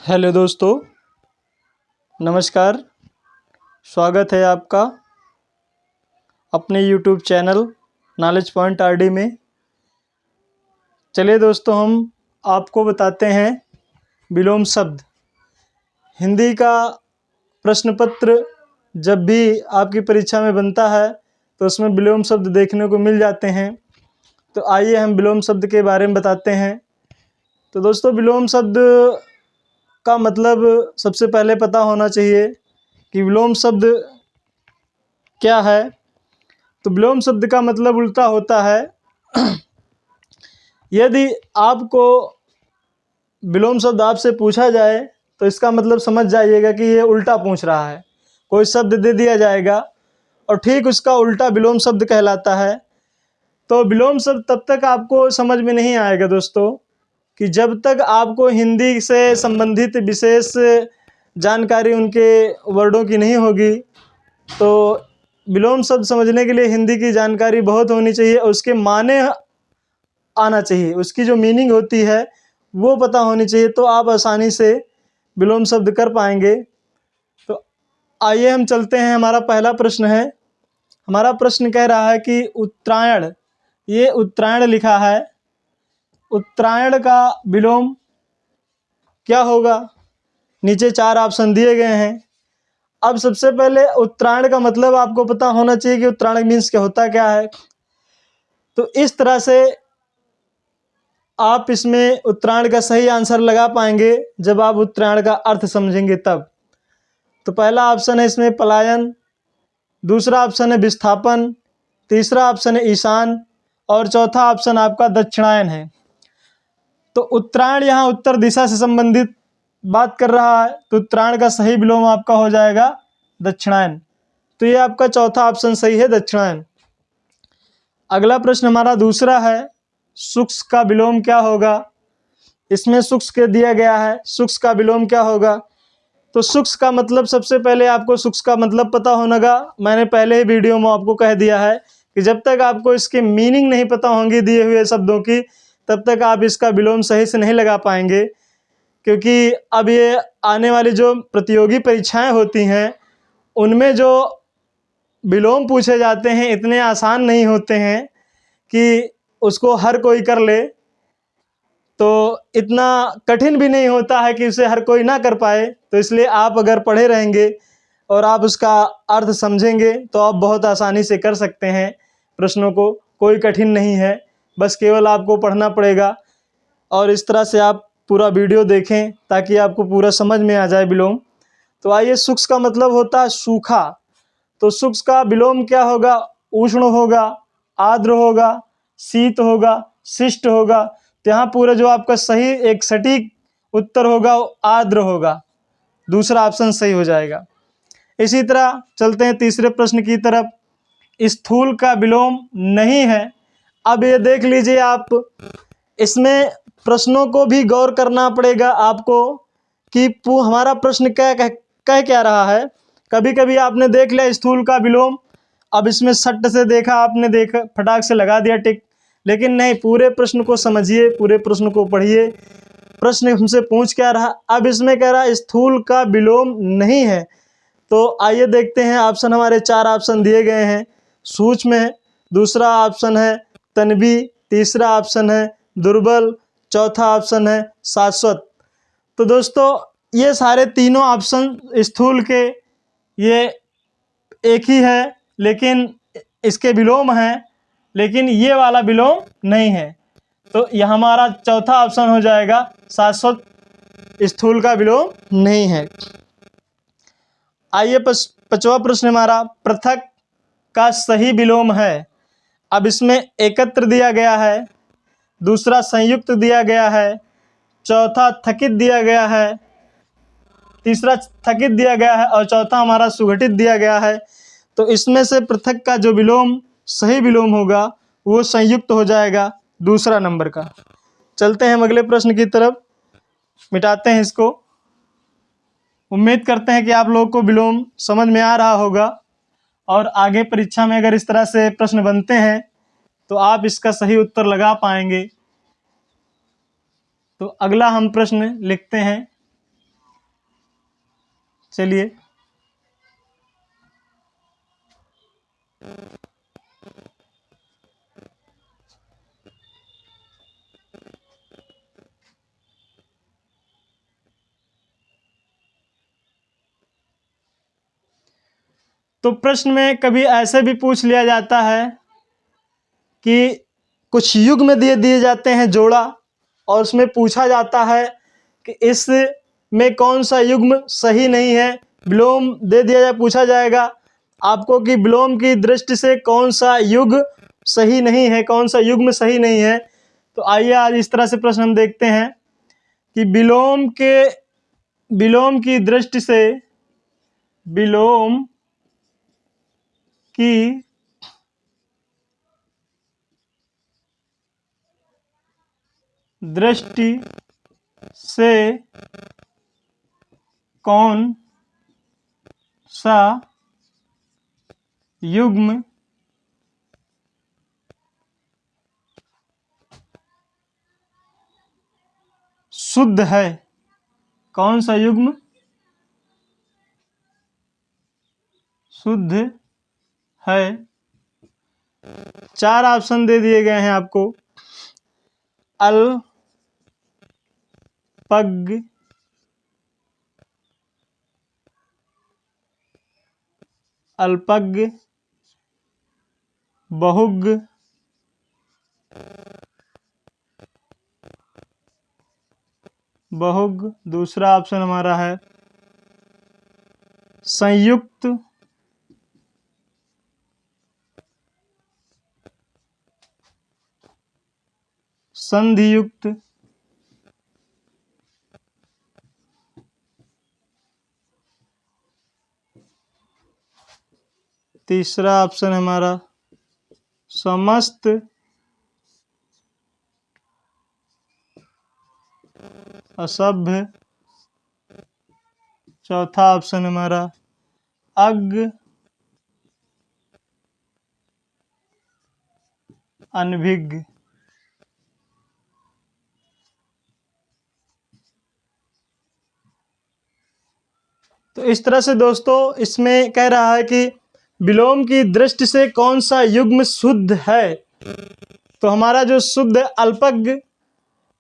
Hello दोस्तों, नमस्कार। स्वागत है आपका अपने YouTube channel knowledge point RD में। चलिए दोस्तों, हम आपको बताते हैं विलोम शब्द। हिंदी का प्रश्न पत्र जब भी आपकी परीक्षा में बनता है तो उसमें विलोम शब्द देखने को मिल जाते हैं। तो आइए हम विलोम शब्द के बारे में बताते हैं। तो दोस्तों, विलोम शब्द का मतलब सबसे पहले पता होना चाहिए कि विलोम शब्द क्या है। तो विलोम शब्द का मतलब उल्टा होता है। यदि आपको विलोम शब्द आपसे पूछा जाए तो इसका मतलब समझ जाइएगा कि ये उल्टा पूछ रहा है। कोई शब्द दे दिया जाएगा और ठीक उसका उल्टा विलोम शब्द कहलाता है। तो विलोम शब्द तब तक आपको समझ में नहीं आएगा दोस्तों कि जब तक आपको हिंदी से संबंधित विशेष जानकारी उनके वर्डों की नहीं होगी। तो विलोम शब्द समझने के लिए हिंदी की जानकारी बहुत होनी चाहिए और उसके माने आना चाहिए, उसकी जो मीनिंग होती है वो पता होनी चाहिए, तो आप आसानी से विलोम शब्द कर पाएंगे। तो आइए हम चलते हैं। हमारा पहला प्रश्न है। हमारा प्रश्न कह रहा है कि उत्तरायण, ये उत्तरायण लिखा है, उत्तरायण का विलोम क्या होगा। नीचे 4 ऑप्शन दिए गए हैं। अब सबसे पहले उत्तरायण का मतलब आपको पता होना चाहिए कि उत्तरायण मीन्स क्या होता क्या है। तो इस तरह से आप इसमें उत्तरायण का सही आंसर लगा पाएंगे जब आप उत्तरायण का अर्थ समझेंगे तब। तो पहला ऑप्शन है इसमें पलायन, दूसरा ऑप्शन है विस्थापन, तीसरा ऑप्शन है ईशान और चौथा ऑप्शन आपका दक्षिणायन है। तो उत्तरायण यहाँ उत्तर दिशा से संबंधित बात कर रहा है, तो उत्तरायण का सही विलोम आपका हो जाएगा दक्षिणायन। तो ये आपका चौथा ऑप्शन सही है, दक्षिणायन। अगला प्रश्न हमारा दूसरा है, शुष्क का विलोम क्या होगा। इसमें शुष्क के दिया गया है, शुष्क का विलोम क्या होगा। तो शुष्क का मतलब सबसे पहले आपको शुष्क का मतलब पता होगा। मैंने पहले ही वीडियो में आपको कह दिया है कि जब तक आपको इसकी मीनिंग नहीं पता होंगी दिए हुए शब्दों की, तब तक आप इसका विलोम सही से नहीं लगा पाएंगे। क्योंकि अब ये आने वाली जो प्रतियोगी परीक्षाएं होती हैं उनमें जो विलोम पूछे जाते हैं इतने आसान नहीं होते हैं कि उसको हर कोई कर ले। तो इतना कठिन भी नहीं होता है कि उसे हर कोई ना कर पाए। तो इसलिए आप अगर पढ़े रहेंगे और आप उसका अर्थ समझेंगे तो आप बहुत आसानी से कर सकते हैं प्रश्नों को। कोई कठिन नहीं है, बस केवल आपको पढ़ना पड़ेगा और इस तरह से आप पूरा वीडियो देखें ताकि आपको पूरा समझ में आ जाए विलोम। तो आइए, शुष्क का मतलब होता है सूखा। तो शुष्क का विलोम क्या होगा। उष्ण होगा, आर्द्र होगा, शीत होगा, शिष्ट होगा। तो यहाँ पूरा जो आपका सही एक सटीक उत्तर होगा वो आर्द्र होगा। दूसरा ऑप्शन सही हो जाएगा। इसी तरह चलते हैं तीसरे प्रश्न की तरफ। स्थूल का विलोम नहीं है। अब ये देख लीजिए आप, इसमें प्रश्नों को भी गौर करना पड़ेगा आपको कि हमारा प्रश्न कह क्या रहा है। कभी कभी आपने देख लिया स्थूल का विलोम, अब इसमें सट से देखा, आपने देखा फटाक से लगा दिया टिक। लेकिन नहीं, पूरे प्रश्न को समझिए, पूरे प्रश्न को पढ़िए। प्रश्न हमसे पूछ क्या रहा। अब इसमें कह रहा है स्थूल का विलोम नहीं है। तो आइए देखते हैं। ऑप्शन हमारे 4 ऑप्शन दिए गए हैं। सूक्ष्म है, दूसरा ऑप्शन है तन्वी, तीसरा ऑप्शन है दुर्बल, चौथा ऑप्शन है शाश्वत। तो दोस्तों, ये सारे तीनों ऑप्शन स्थूल के ये एक ही है, लेकिन इसके विलोम हैं, लेकिन ये वाला विलोम नहीं है। तो यह हमारा चौथा ऑप्शन हो जाएगा शाश्वत, स्थूल का विलोम नहीं है। आइए, पांचवा प्रश्न हमारा, पृथक का सही विलोम है। अब इसमें एकत्र दिया गया है, दूसरा संयुक्त दिया गया है, चौथा थकित दिया गया है, तीसरा थकित दिया गया है और चौथा हमारा सुगठित दिया गया है। तो इसमें से पृथक का जो विलोम सही विलोम होगा वो संयुक्त हो जाएगा, दूसरा नंबर का। चलते हैं हम अगले प्रश्न की तरफ, मिटाते हैं इसको। उम्मीद करते हैं कि आप लोगों को विलोम समझ में आ रहा होगा और आगे परीक्षा में अगर इस तरह से प्रश्न बनते हैं तो आप इसका सही उत्तर लगा पाएंगे। तो अगला हम प्रश्न लिखते हैं। चलिए, तो प्रश्न में कभी ऐसे भी पूछ लिया जाता है कि कुछ युग्म दे दिए जाते हैं जोड़ा, और उसमें पूछा जाता है कि इस में कौन सा युग्म सही नहीं है। विलोम दे दिया जाए, पूछा जाएगा आपको कि विलोम की दृष्टि से कौन सा युग सही नहीं है, कौन सा युग्म सही नहीं है। तो आइए आज इस तरह से प्रश्न हम देखते हैं कि विलोम की दृष्टि से, विलोम की दृष्टि से कौन सा युग्म शुद्ध है, कौन सा युग्म शुद्ध है। 4 ऑप्शन दे दिए गए हैं आपको। अल पग, अल्पज्ञ, बहुग, बहुग। दूसरा ऑप्शन हमारा है संयुक्त, संधियुक्त। तीसरा ऑप्शन हमारा समस्त असभ्य। चौथा ऑप्शन हमारा अज्ञ अनभिज्ञ। तो इस तरह से दोस्तों इसमें कह रहा है कि विलोम की दृष्टि से कौन सा युग्म शुद्ध है। तो हमारा जो शुद्ध अल्पज्ञ,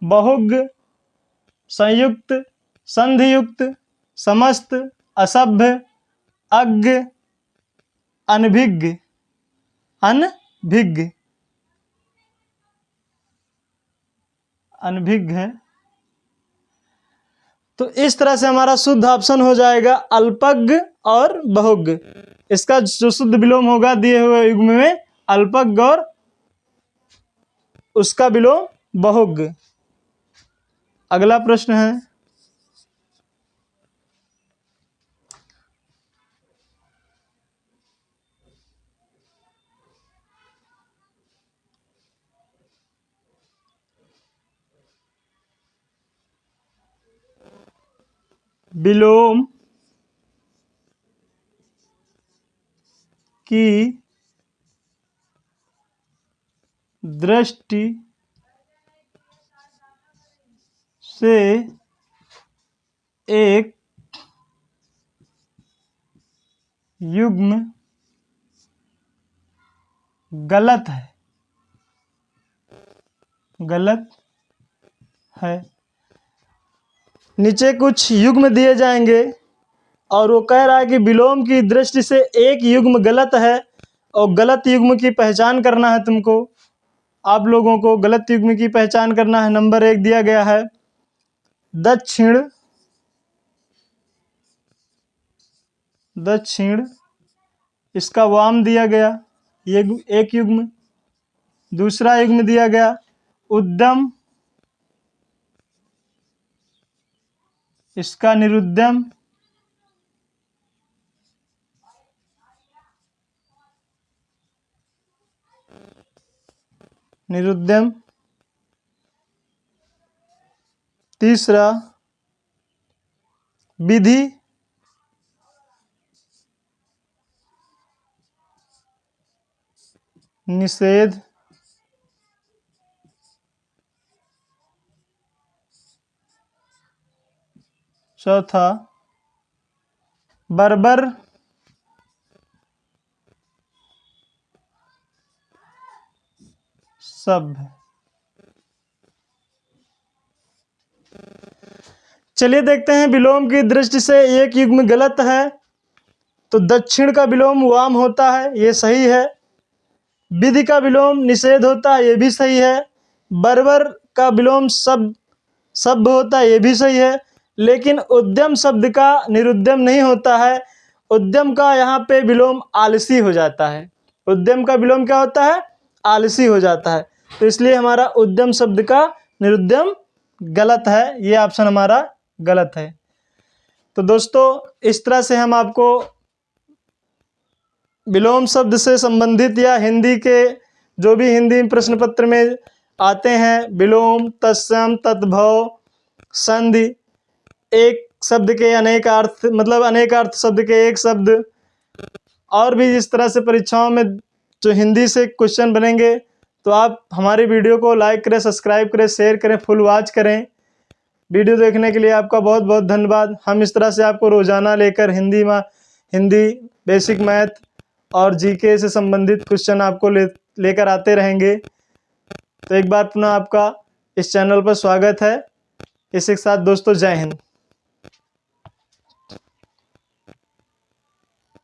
बहुज्ञ, संयुक्त, संधियुक्त, समस्त, असभ्य, अज्ञ, अनभिज्ञ, अनभिज्ञ, अनभिज्ञ है। तो इस तरह से हमारा शुद्ध ऑप्शन हो जाएगा अल्पज्ञ और बहुज्ञ। इसका जो शुद्ध विलोम होगा दिए हुए युग्म में अल्पज्ञ और उसका विलोम बहुज्ञ। अगला प्रश्न है विलोम की दृष्टि से एक युग्म गलत है, गलत है। नीचे कुछ युग्म दिए जाएंगे और वो कह रहा है कि विलोम की दृष्टि से एक युग्म गलत है, और गलत युग्म की पहचान करना है तुमको। आप लोगों को गलत युग्म की पहचान करना है। नंबर 1 दिया गया है दक्षिण, दक्षिण। इसका वाम दिया गया, ये एक युग्म। दूसरा युग्म दिया गया उद्यम, इसका निरुद्यम। निरुद्यम। तीसरा विधि, निषेध। चौथा बर्बर सभ्य। चलिए देखते हैं विलोम की दृष्टि से एक युग्म गलत है। तो दक्षिण का विलोम वाम होता है, ये सही है। विधि का विलोम निषेध होता है, ये भी सही है। बर्बर का विलोम सभ्य होता है, ये भी सही है। लेकिन उद्यम शब्द का निरुद्यम नहीं होता है। उद्यम का यहाँ पे विलोम आलसी हो जाता है। उद्यम का विलोम क्या होता है? आलसी हो जाता है। तो इसलिए हमारा उद्यम शब्द का निरुद्यम गलत है, ये ऑप्शन हमारा गलत है। तो दोस्तों इस तरह से हम आपको विलोम शब्द से संबंधित या हिंदी के जो भी हिंदी प्रश्न पत्र में आते हैं, विलोम, तत्सम, तद्भव, संधि, एक शब्द के अनेक अर्थ, मतलब अनेक अर्थ शब्द के एक शब्द, और भी इस तरह से परीक्षाओं में जो हिंदी से क्वेश्चन बनेंगे, तो आप हमारी वीडियो को लाइक करें, सब्सक्राइब करें, शेयर करें, फुल वॉच करें। वीडियो देखने के लिए आपका बहुत बहुत धन्यवाद। हम इस तरह से आपको रोजाना लेकर हिंदी बेसिक मैथ और जीके से संबंधित क्वेश्चन आपको लेकर आते रहेंगे। तो एक बार पुनः आपका इस चैनल पर स्वागत है। इसी के साथ दोस्तों जय हिंद।